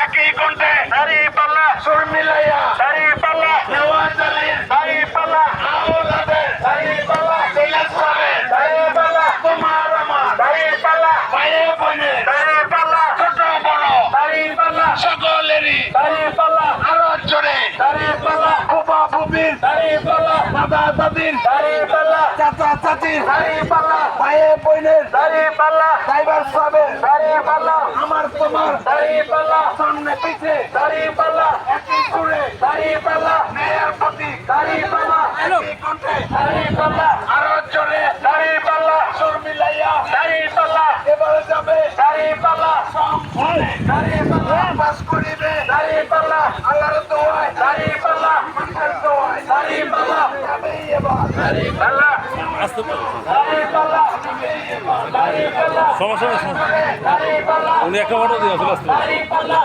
একই কণ্ঠে দাঁড়িয়ে পাল্লা সুর মিলাইয়া দাঁড়িয়ে পাল্লা নেওয়াজ আলীর দাঁড়িয়ে পাল্লা আওলাদের দাঁড়িয়ে পাল্লা দিলাস সাহেব দাঁড়িয়ে পাল্লা তোমার আমার দাঁড়িয়ে পাল্লা ভাইয়ে বোনে দাঁড়িয়ে পাল্লা ছোট বড় দাঁড়িয়ে পাল্লা সকলেরই দাঁড়িয়ে পাল্লা আরো জোরে দাঁড়িয়ে পাল্লা ফুফা ফুফির দাঁড়িয়ে পাল্লা দাদা দাদির দাঁড়িয়ে পাল্লা চাচা চাচির দাঁড়িয়ে পাল্লা ভাইয়ে বোনের দাঁড়িয়ে পাল্লা ড্রাইভার সাহেবের দাঁড়িয়ে পাল্লা আমার তোমার দাঁড়িয়ে পাল্লা সামনে পিছে দাঁড়িয়ে পাল্লা একই সুরে দাঁড়িয়ে পাল্লা মেয়ের প্রতি দাঁড়িয়ে পাল্লা একই কণ্ঠে দাঁড়িয়ে পাল্লা আরো জোরে দাঁড়িয়ে পাল্লা সুর মিলাইয়া দাঁড়িয়ে পাল্লা এবারে যাবে দাঁড়িয়ে পাল্লা দাঁড়িয়ে পাল্লা পাস করিবে দাঁড়িয়ে পাল্লা আল্লাহর দোয়ায় দাঁড়িয়ে পাল্লা মানুষের দোয়ায় দাঁড়িয়ে পাল্লা যাবেই এবার দাঁড়িয়ে পাল্লা দাঁড়িয়ে পাল্লা দাঁড়িয়ে পাল্লা সমস্যা উনি একটা অটো দিয়ে আসলে দাঁড়িয়ে পাল্লা